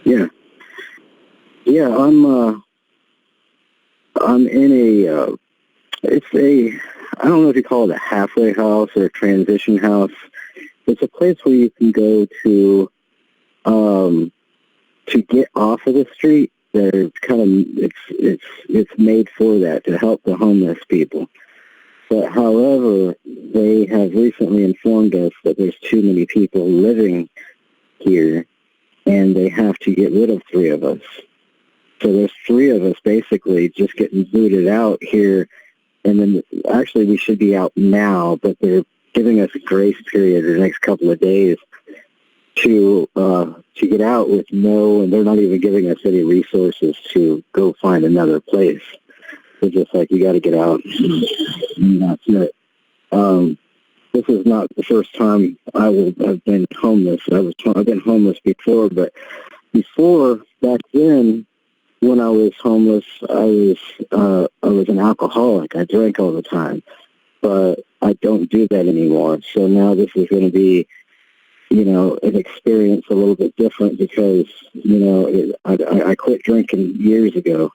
Yeah. Yeah, I'm in I don't know if you call it a halfway house or a transition house. It's a place where you can go to get off of the street. There's it's made for that, to help the homeless people. But however, they have recently informed us that there's too many people living here, and they have to get rid of 3 of us. So there's 3 of us basically just getting booted out here, and then actually we should be out now, but they're giving us a grace period the next couple of days to get out with and they're not even giving us any resources to go find another place. They're just like, you got to get out, and that's it. This is not the first time I will have been homeless. I've been homeless before, but back then, when I was homeless, I was an alcoholic. I drank all the time, but I don't do that anymore. So now this is going to be, an experience a little bit different because, I quit drinking years ago.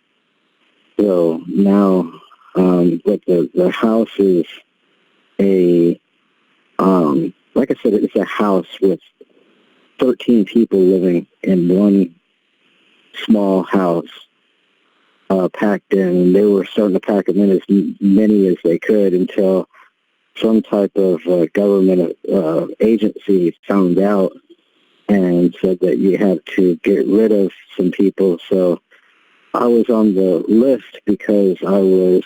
So now, but the house is like I said, it's a house with 13 people living in one small house, packed in. And they were starting to pack them in as many as they could until some type of government agency found out and said that you had to get rid of some people. So I was on the list because I was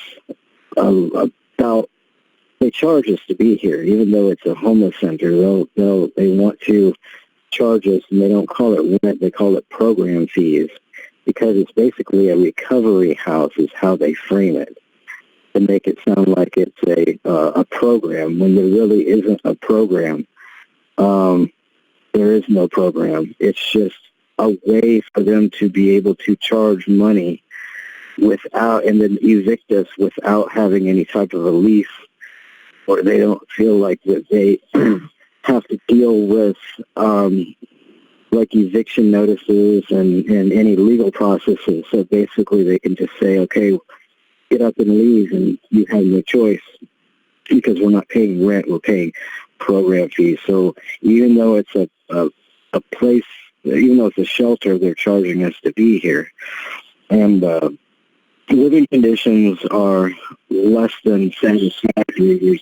they charge us to be here, even though it's a homeless center. They want to charge us, and they don't call it rent, they call it program fees, because it's basically a recovery house is how they frame it, and make it sound like it's a program when there really isn't a program. There is no program. It's just a way for them to be able to charge money and then evict us without having any type of a lease, or they don't feel like that they have to deal with like eviction notices and any legal processes. So basically they can just say, okay, get up and leave, and you have no choice because we're not paying rent, we're paying program fees. So even though it's a place, even though it's a shelter, they're charging us to be here. And living conditions are less than satisfactory.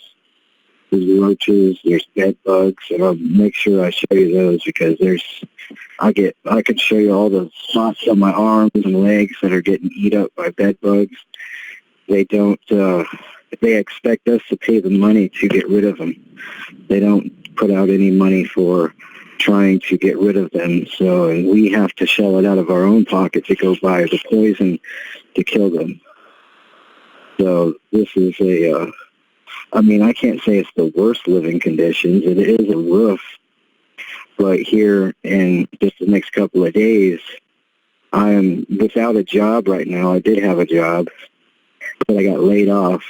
There's roaches, there's bed bugs, and I'll make sure I show you those because I can show you all the spots on my arms and legs that are getting eat up by bed bugs. They don't, they expect us to pay the money to get rid of them. They don't put out any money for trying to get rid of them, and we have to shell it out of our own pocket to go buy the poison to kill them. So this is I can't say it's the worst living conditions. It is a roof. But here in just the next couple of days, I am without a job right now. I did have a job, but I got laid off.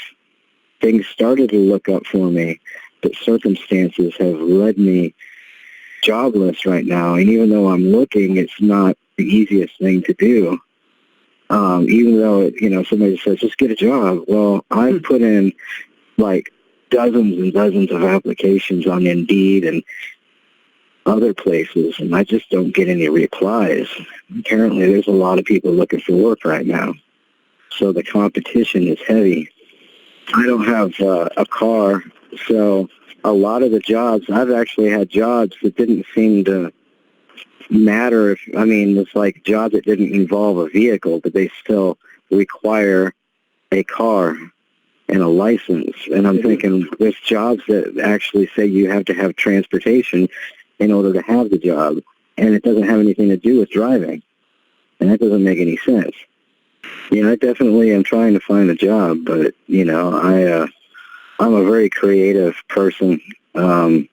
Things started to look up for me, but circumstances have led me jobless right now. And even though I'm looking, it's not the easiest thing to do. Even though, somebody says, just get a job. Well, I've put in like dozens and dozens of applications on Indeed and other places, and I just don't get any replies. Apparently, there's a lot of people looking for work right now, so the competition is heavy. I don't have a car, so a lot of the jobs, I've actually had jobs that didn't seem to matter. It's like jobs that didn't involve a vehicle, but they still require a car and a license. And I'm thinking there's jobs that actually say you have to have transportation in order to have the job, and it doesn't have anything to do with driving. And that doesn't make any sense. I definitely am trying to find a job, but, I'm a very creative person. I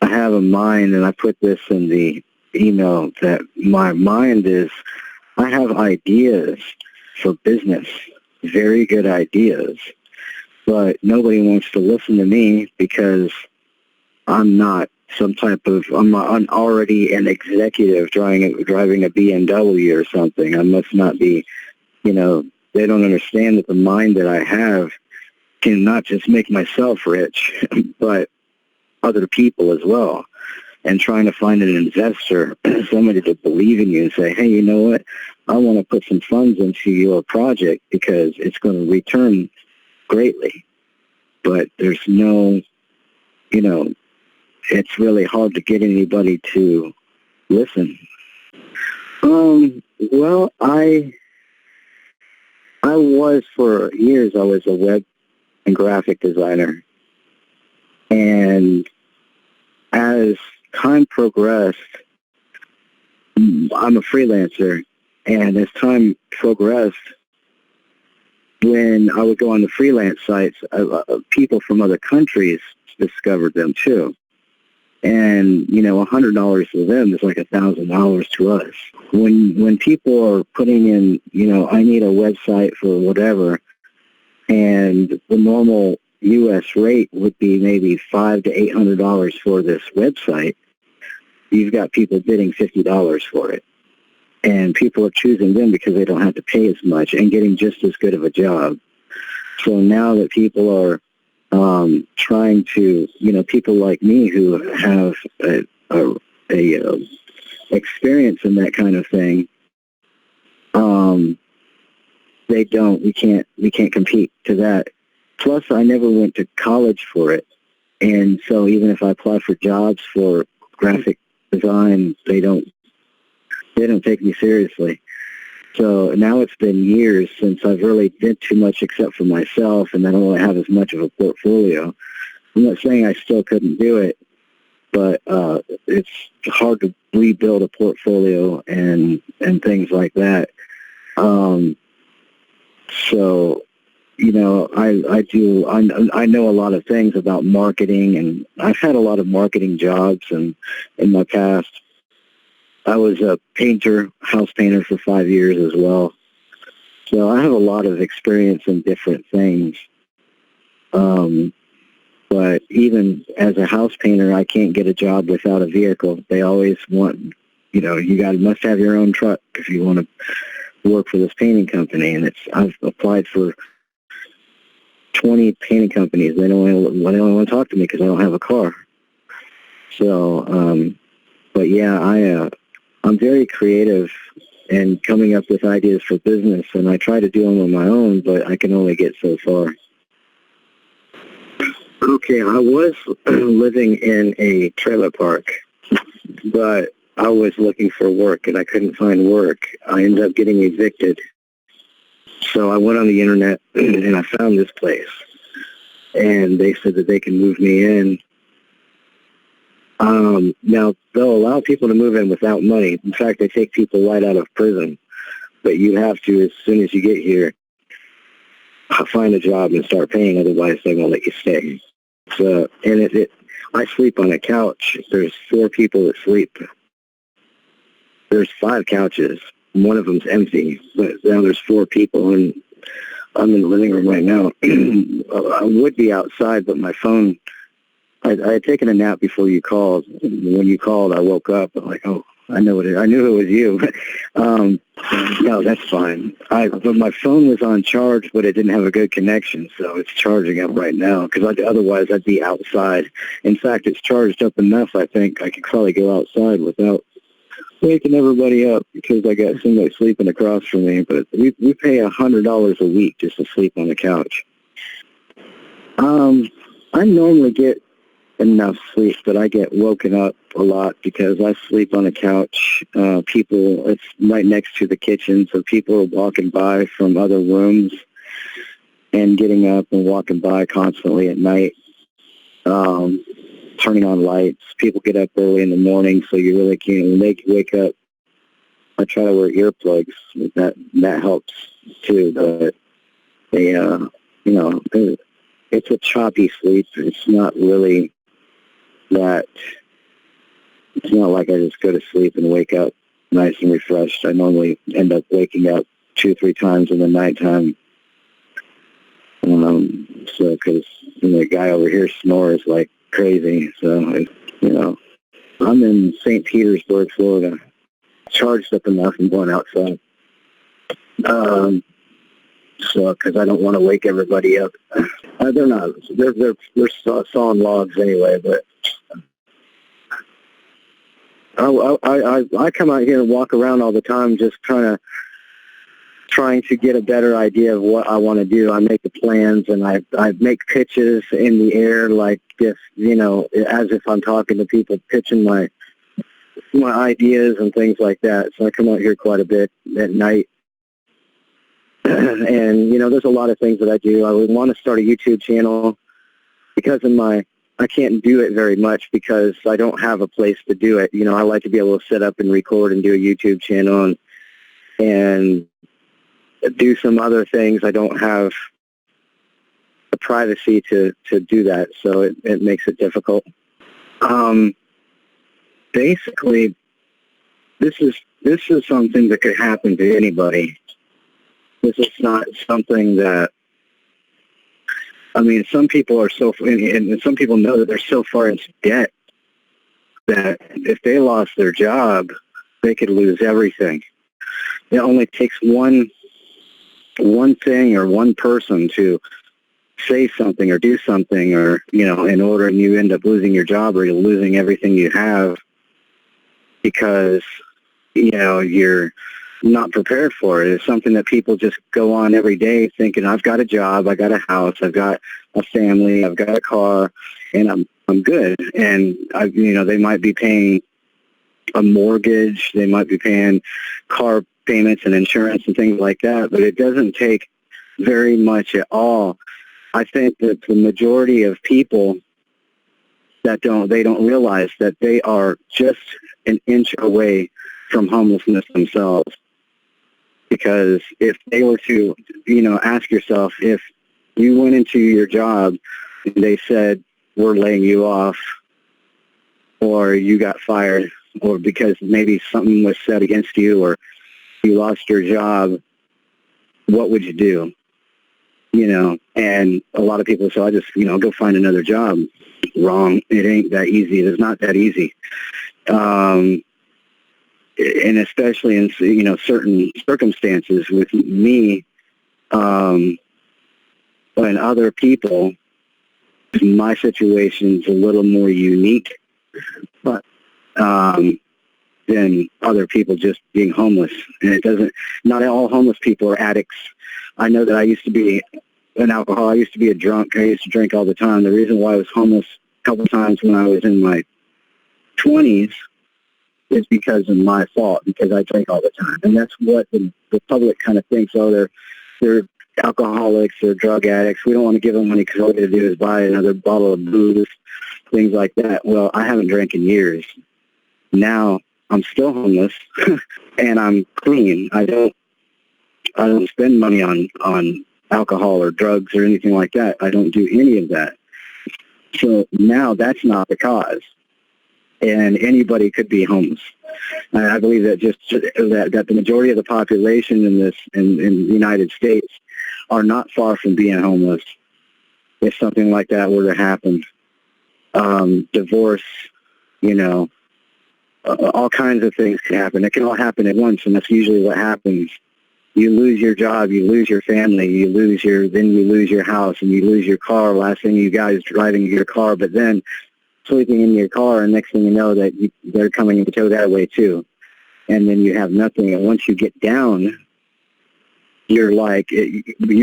have a mind, and I put this in the email, that my mind is, I have ideas for business, very good ideas, but nobody wants to listen to me because I'm not some type of, I'm already an executive driving a BMW or something. I must not be, they don't understand that the mind that I have can not just make myself rich, but other people as well. And trying to find an investor, somebody to believe in you and say, hey, you know what? I want to put some funds into your project because it's going to return greatly. But there's no, it's really hard to get anybody to listen. Well, I was for years, I was a web and graphic designer. And as time progressed, I'm a freelancer. And as time progressed, when I would go on the freelance sites, people from other countries discovered them too. And, $100 to them is like $1,000 to us. When people are putting in, I need a website for whatever, and the normal U.S. rate would be maybe $500 to $800 for this website, you've got people bidding $50 for it. And people are choosing them because they don't have to pay as much and getting just as good of a job. So now that people are trying to, people like me who have a experience in that kind of thing, we can't compete to that. Plus, I never went to college for it. And so even if I apply for jobs for graphic design, they don't take me seriously. So now it's been years since I've really did too much except for myself, and I don't really have as much of a portfolio. I'm not saying I still couldn't do it, but it's hard to rebuild a portfolio and things like that. So, I know a lot of things about marketing, and I've had a lot of marketing jobs in my past. I was a house painter for 5 years as well. So I have a lot of experience in different things. But even as a house painter, I can't get a job without a vehicle. They always want, must have your own truck if you want to work for this painting company. And I've applied for 20 painting companies. They don't want to talk to me because I don't have a car. So, but yeah, I'm very creative and coming up with ideas for business, and I try to do them on my own, but I can only get so far. Okay, I was living in a trailer park, but I was looking for work, and I couldn't find work. I ended up getting evicted. So I went on the internet, and I found this place, and they said that they can move me in. Now, they'll allow people to move in without money. In fact, they take people right out of prison. But you have to, as soon as you get here, find a job and start paying. Otherwise, they won't let you stay. So, and I sleep on a couch. There's 4 people that sleep. There's 5 couches. One of them's empty. But now there's 4 people, and I'm in the living room right now. I would be outside, but my phone... I had taken a nap before you called. When you called, I woke up. I'm like, oh, I knew it was you. No, that's fine. But my phone was on charge, but it didn't have a good connection, so it's charging up right now, because otherwise I'd be outside. In fact, it's charged up enough, I think I could probably go outside without waking everybody up, because I got somebody sleeping across from me. But we pay $100 a week just to sleep on the couch. I normally get enough sleep, but I get woken up a lot because I sleep on a couch. It's right next to the kitchen, so people are walking by from other rooms and getting up and walking by constantly at night, turning on lights. People get up early in the morning, so you really can't. When they wake up, I try to wear earplugs. That helps too, but it's a choppy sleep. It's not really that. It's not like I just go to sleep and wake up nice and refreshed. I normally end up waking up 2-3 times in the nighttime. So, because the guy over here snores like crazy. So You know, I'm in St. Petersburg, Florida, charged up enough and going outside. So, because I don't want to wake everybody up. They're not. They're sawing logs anyway. But I come out here and walk around all the time, just trying to get a better idea of what I want to do. I make the plans and I make pitches in the air, like if, you know, as if I'm talking to people, pitching my ideas and things like that. So I come out here quite a bit at night. And, you know, there's a lot of things that I do. I would want to start a YouTube channel because of I can't do it very much because I don't have a place to do it. You know, I like to be able to set up and record and do a YouTube channel and do some other things. I don't have the privacy to do that, so it makes it difficult. Basically, this is something that could happen to anybody. This is not something that, I mean, some people are and some people know that they're so far into debt that if they lost their job, they could lose everything. It only takes one thing or one person to say something or do something, or, you know, in order, and you end up losing your job or you're losing everything you have because, you know, you're not prepared for it. It's something that people just go on every day thinking, I've got a job, I got a house, I've got a family, I've got a car, and I'm good. And you know, they might be paying a mortgage, they might be paying car payments and insurance and things like that, but it doesn't take very much at all. I think that the majority of people that don't realize that they are just an inch away from homelessness themselves. Because if they were to, you know, ask yourself, if you went into your job and they said, we're laying you off, or you got fired, or because maybe something was said against you, or you lost your job, what would you do? You know, and a lot of people say, I just, you know, go find another job. Wrong. It ain't that easy. It's not that easy. And especially in, you know, certain circumstances with me and other people, my situation's a little more unique, but than other people just being homeless. And it doesn't, not all homeless people are addicts. I know that I used to be an alcoholic. I used to be a drunk. I used to drink all the time. The reason why I was homeless a couple of times when I was in my 20s is because of my fault, because I drink all the time. And that's what the public kind of thinks, oh, they're alcoholics, they're drug addicts. We don't want to give them money because all we got to do is buy another bottle of booze, things like that. Well, I haven't drank in years. Now I'm still homeless and I'm clean. I don't spend money on alcohol or drugs or anything like that. I don't do any of that. So now that's not the cause. And anybody could be homeless. And I believe that that the majority of the population in the United States are not far from being homeless if something like that were to happen. Divorce, you know, all kinds of things can happen. It can all happen at once, and that's usually what happens. You lose your job, you lose your family, then you lose your house, and you lose your car. Last thing you got is driving your car, but then sleeping in your car, and next thing you know that they're coming to tow that away too. And then you have nothing. And once you get down, you're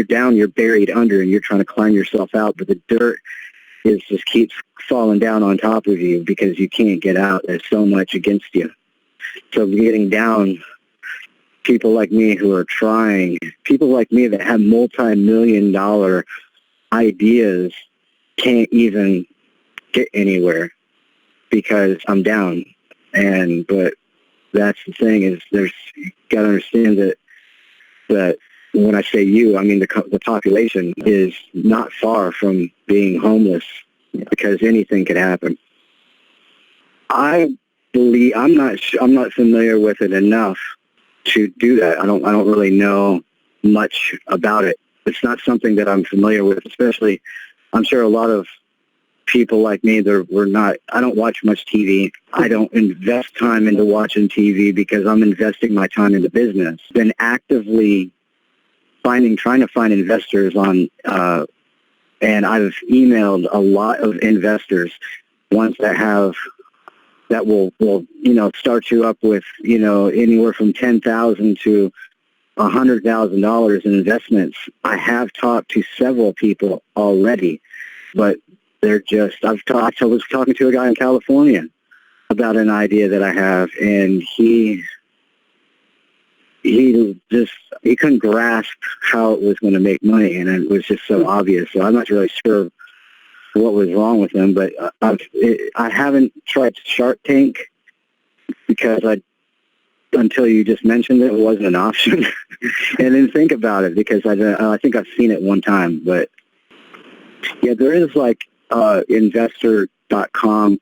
down, you're buried under, and you're trying to climb yourself out, but the dirt just keeps falling down on top of you because you can't get out. There's so much against you. So getting down, people like me who are trying, people like me that have multi-million-dollar ideas can't even get anywhere because I'm down. But that's the thing, is you got to understand that when I say you, I mean the population is not far from being homeless, because anything could happen. I believe I'm not familiar with it enough to do that. I don't really know much about it. It's not something that I'm familiar with, especially I'm sure a lot of people like me, I don't watch much TV. I don't invest time into watching TV because I'm investing my time into business. Been actively trying to find investors on, and I've emailed a lot of investors, ones that will start you up with, anywhere from $10,000 to $100,000 in investments. I have talked to several people already, but they're just, I was talking to a guy in California about an idea that I have, and he couldn't grasp how it was going to make money, and it was just so obvious. So I'm not really sure what was wrong with him, but I haven't tried Shark Tank because until you just mentioned it wasn't an option. And then think about it because I think I've seen it one time, but yeah, there is like investor.com,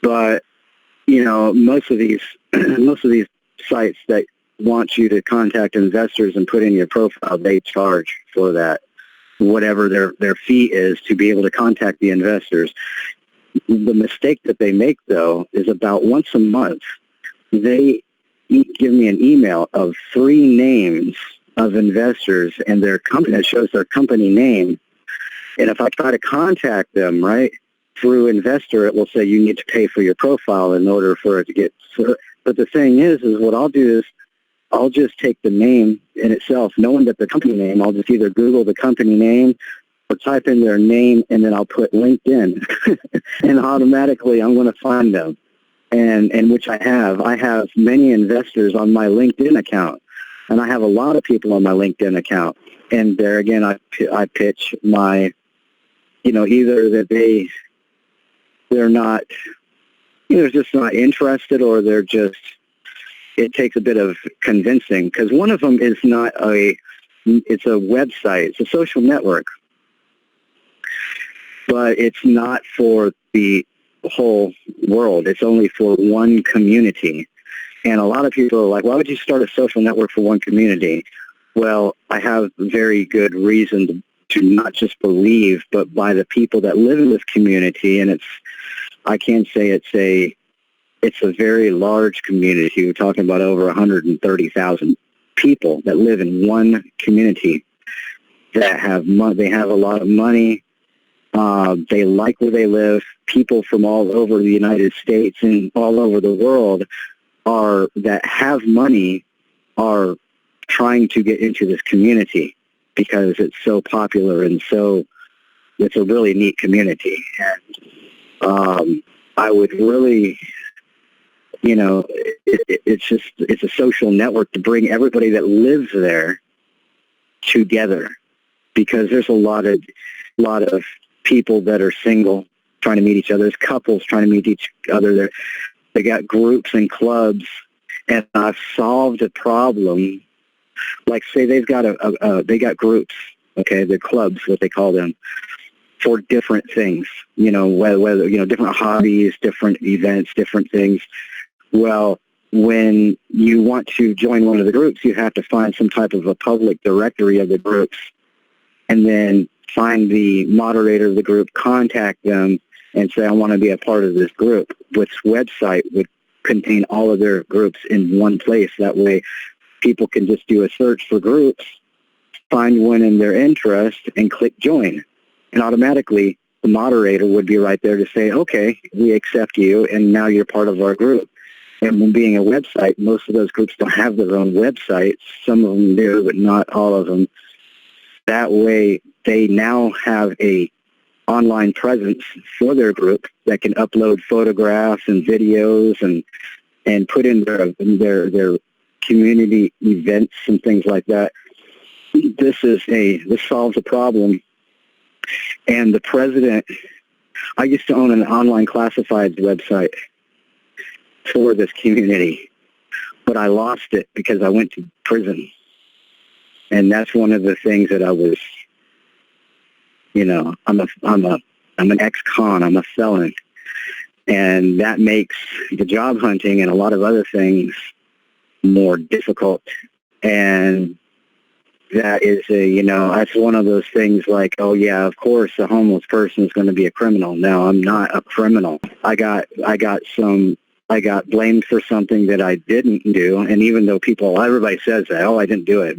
but most of these sites that want you to contact investors and put in your profile, they charge for that, whatever their fee is to be able to contact the investors. The mistake that they make, though, is about once a month, they give me an email of 3 names of investors and their company that shows their company name. And if I try to contact them, right, through Investor, it will say you need to pay for your profile in order for it to get. But the thing is what I'll do is I'll just take the name in itself, knowing that the company name. I'll just either Google the company name or type in their name, and then I'll put LinkedIn, and automatically I'm going to find them. And which I have. I have many investors on my LinkedIn account, and I have a lot of people on my LinkedIn account. And there again, I pitch my, either that they're not, just not interested, or they're just, it takes a bit of convincing, because one of them is it's a website, it's a social network, but it's not for the whole world. It's only for one community. And a lot of people are like, why would you start a social network for one community? Well, I have very good reason to not just believe, but by the people that live in this community. And I can say it's a very large community. We're talking about over 130,000 people that live in one community that have they have a lot of money. They like where they live. People from all over the United States and all over the world that have money are trying to get into this community because it's so popular and so it's a really neat community. And I would really, it's a social network to bring everybody that lives there together, because there's a lot of people that are single trying to meet each other. There's couples trying to meet each other. They got groups and clubs, and I've solved a problem. Like, say they've got they got groups, okay, they're clubs, what they call them, for different things, whether different hobbies, different events, different things. Well, when you want to join one of the groups, you have to find some type of a public directory of the groups, and then find the moderator of the group, contact them, and say, I want to be a part of this group. This website would contain all of their groups in one place. That way, people can just do a search for groups, find one in their interest, and click join. And automatically, the moderator would be right there to say, okay, we accept you, and now you're part of our group. And when being a website, most of those groups don't have their own websites. Some of them do, but not all of them. That way, they now have a online presence for their group that can upload photographs and videos and put in their community events and things like that. This solves a problem. And the president, I used to own an online classifieds website for this community, but I lost it because I went to prison. And that's one of the things that I was, I'm an ex-con, I'm a felon, and that makes the job hunting and a lot of other things more difficult. And that is that's one of those things like, oh yeah, of course a homeless person is going to be a criminal. No, I'm not a criminal. I got blamed for something that I didn't do, and even though everybody says that, oh, I didn't do it,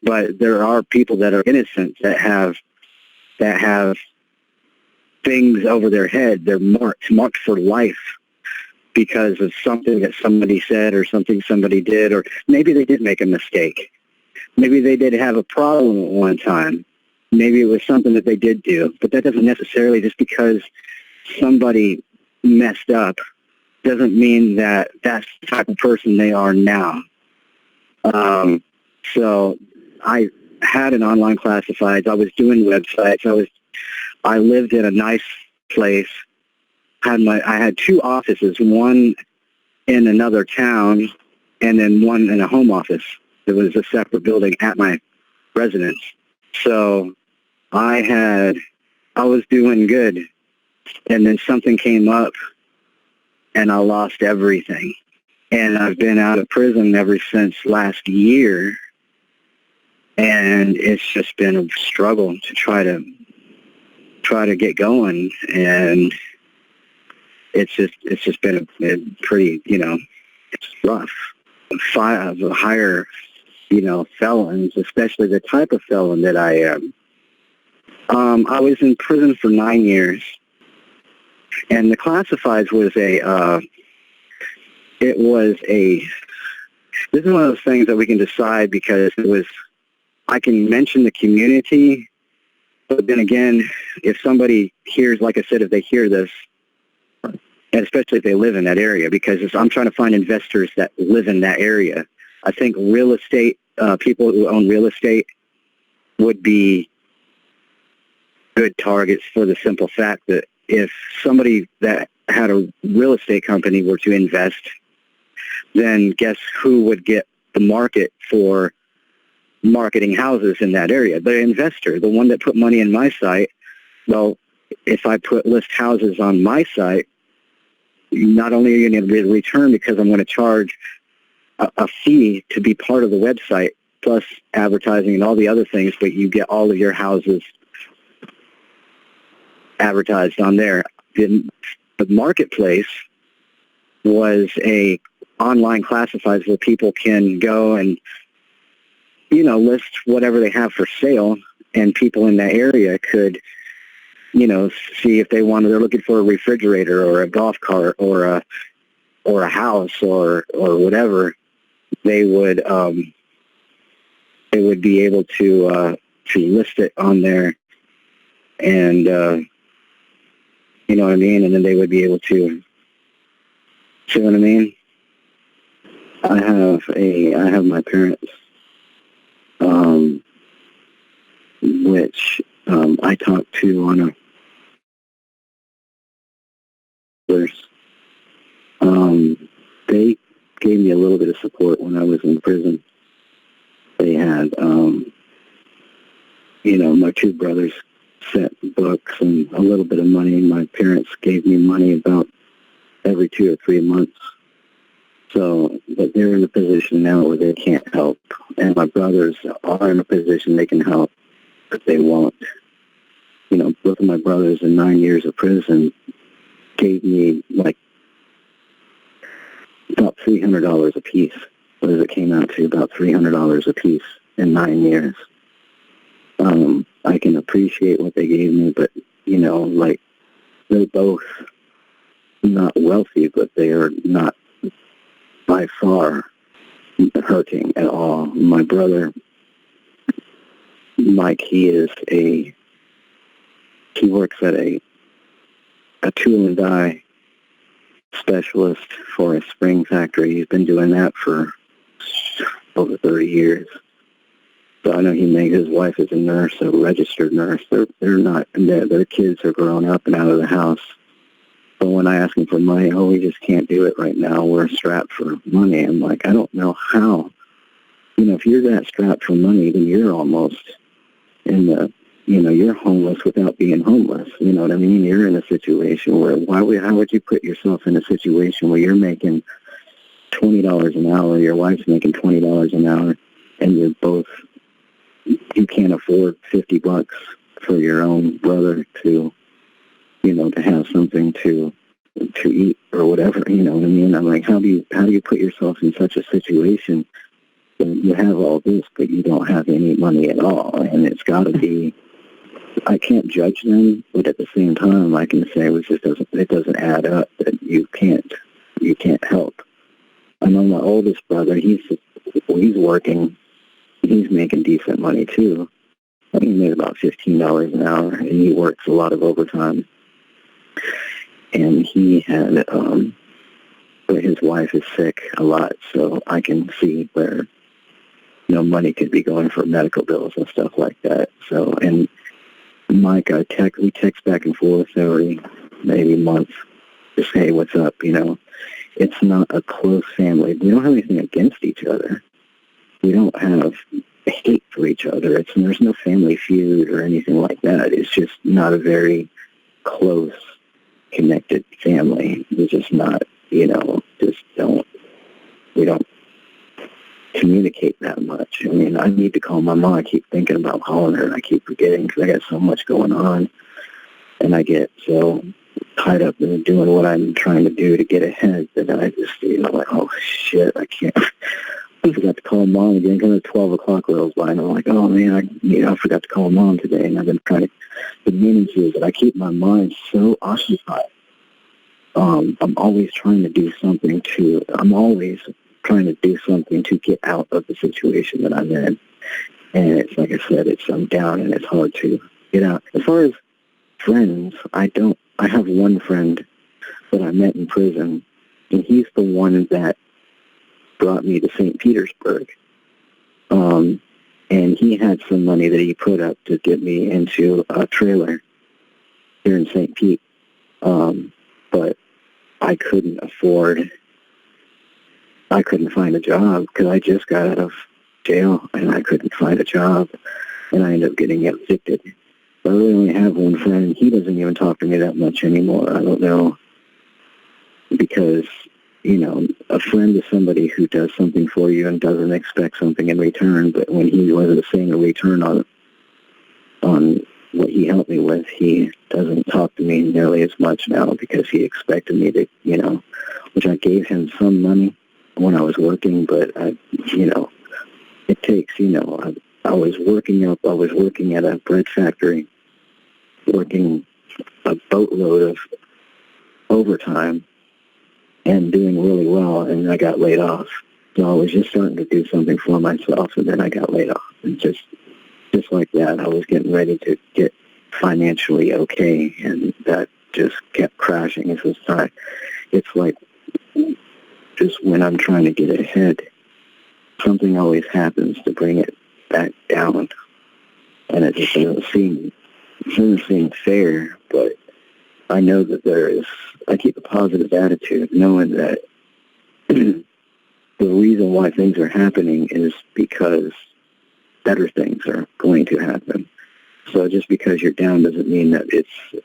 but there are people that are innocent that have things over their head. They're marked for life because of something that somebody said or something somebody did, or maybe they did make a mistake. Maybe they did have a problem at one time. Maybe it was something that they did do, but that doesn't necessarily, just because somebody messed up doesn't mean that that's the type of person they are now. So I had an online classifieds. I was doing websites. I lived in a nice place. I had two offices, one in another town and then one in a home office. It was a separate building at my residence. So I was doing good, and then something came up and I lost everything. And I've been out of prison ever since last year, and it's just been a struggle to try to get going, and it's just been a pretty, it's rough. Higher, felons, especially the type of felon that I am. I was in prison for 9 years, and the classifieds was this is one of those things that we can decide, because I can mention the community, but then again, if somebody hears, like I said, if they hear this, and especially if they live in that area, because I'm trying to find investors that live in that area. I think real estate, people who own real estate would be good targets, for the simple fact that if somebody that had a real estate company were to invest, then guess who would get the market for marketing houses in that area? The investor, the one that put money in my site. Well, if I list houses on my site, not only are you going to get a return because I'm going to charge a fee to be part of the website, plus advertising and all the other things, but you get all of your houses advertised on there. The marketplace was a online classifieds where people can go and, list whatever they have for sale, and people in that area could, see if they're looking for a refrigerator or a golf cart or a house or whatever. They would be able to list it on there, and you know what I mean, and then they would be able to, see what I mean? I have my parents, which I talked to on a they gave me a little bit of support when I was in prison. They had, my two brothers sent books and a little bit of money. My parents gave me money about every 2 or 3 months. So, but they're in a position now where they can't help. And my brothers are in a position they can help, but they won't. Both of my brothers in 9 years of prison gave me about $300 a piece. What does it came out to? About $300 a piece in 9 years. I can appreciate what they gave me, but, they're both not wealthy, but they are not by far hurting at all. My brother, Mike, he works at a tool and die specialist for a spring factory. He's been doing that for over 30 years. So I know his wife is a nurse, a registered nurse. Their kids are grown up and out of the house. But when I ask them for money, we just can't do it right now. We're strapped for money. I'm like, I don't know how. If you're that strapped for money, then you're almost you're homeless without being homeless. You know what I mean? You're in a situation where, how would you put yourself in a situation where you're making $20 an hour, your wife's making $20 an hour, and you're both you can't afford $50 for your own brother to, to have something to eat or whatever, you know what I mean? I'm like, how do you put yourself in such a situation that you have all this, but you don't have any money at all? And it's got to be, I can't judge them, but at the same time, I can say it doesn't add up, that you can't help. I know my oldest brother, he's working, he's making decent money too. I think he made about $15 an hour, and he works a lot of overtime. And he had, but his wife is sick a lot, so I can see where, money could be going for medical bills and stuff like that. So, and Mike, we text back and forth every maybe month, just, hey, what's up, It's not a close family. We don't have anything against each other. We don't have hate for each other. There's no family feud or anything like that. It's just not a very close, connected family. We're just not, we don't communicate that much. I mean, I need to call my mom. I keep thinking about calling her, and I keep forgetting because I got so much going on, and I get so tied up in doing what I'm trying to do to get ahead that I just, like, oh, shit, I can't. I forgot to call Mom again because the 12 o'clock rolls by, and I'm like, oh, man, I forgot to call Mom today, and I've been trying to, the meaning is that I keep my mind so occupied. I'm always trying to do something to get out of the situation that I'm in. And it's like I said, I'm down, and it's hard to get out. As far as friends, I have one friend that I met in prison, and he's the one that brought me to St. Petersburg. And he had some money that he put up to get me into a trailer here in St. Pete. But I couldn't find a job because I just got out of jail, and I couldn't find a job, and I ended up getting evicted. I really only have one friend. He doesn't even talk to me that much anymore. I don't know, because, a friend is somebody who does something for you and doesn't expect something in return, but when he wasn't seeing a return on what he helped me with, he doesn't talk to me nearly as much now because he expected me to, which I gave him some money when I was working, but it takes, I was working at a bread factory, working a boatload of overtime and doing really well, and I got laid off. So I was just starting to do something for myself, and then I got laid off. And just like that, I was getting ready to get financially okay, and that just kept crashing. It's like just when I'm trying to get ahead, something always happens to bring it back down, and it just doesn't seem fair. But I know that I keep a positive attitude, knowing that the reason why things are happening is because better things are going to happen. So just because you're down doesn't mean that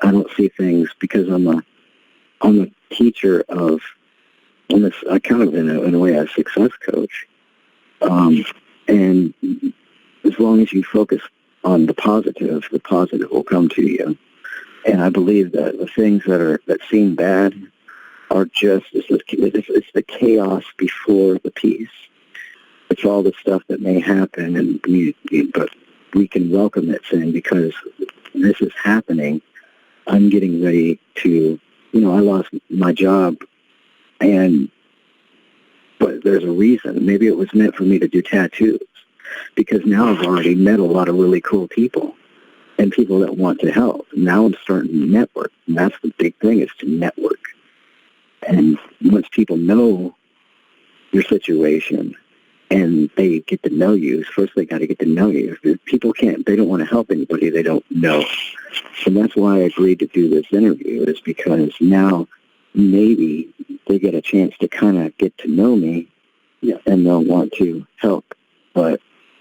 I don't see things, because I'm a teacher of, I kind of in a way a success coach. And as long as you focus on the positive will come to you. And I believe that the things that seem bad are just, it's the chaos before the peace. It's all the stuff that may happen, but we can welcome it, saying, because this is happening, I'm getting ready to, I lost my job, but there's a reason. Maybe it was meant for me to do tattoos, because now I've already met a lot of really cool people and people that want to help. Now I'm starting to network, and that's the big thing, is to network. And once people know your situation and they get to know you, first they got to get to know you. People they don't want to help anybody they don't know. So that's why I agreed to do this interview, is because now maybe they get a chance to kind of get to know me, and they'll want to help.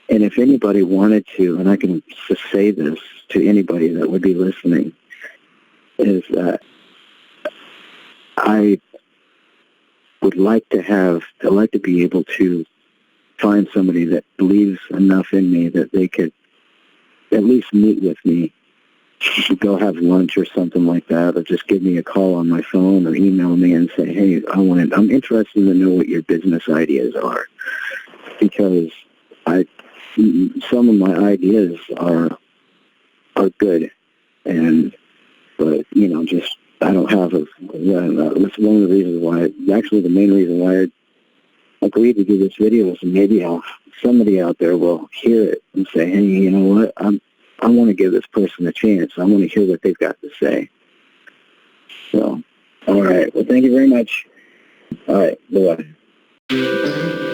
And if anybody wanted to, and I can just say this to anybody that would be listening, is that I'd like to be able to find somebody that believes enough in me that they could at least meet with me. Go have lunch or something like that, or just give me a call on my phone or email me and say, hey, I'm interested to know what your business ideas are, because some of my ideas are good, but just I don't have that's one of the reasons why. Actually, the main reason why I agreed to do this video is maybe somebody out there will hear it and say, hey, you know what? I want to give this person a chance. I want to hear what they've got to say. So, all right. Well, thank you very much. All right. Bye-bye.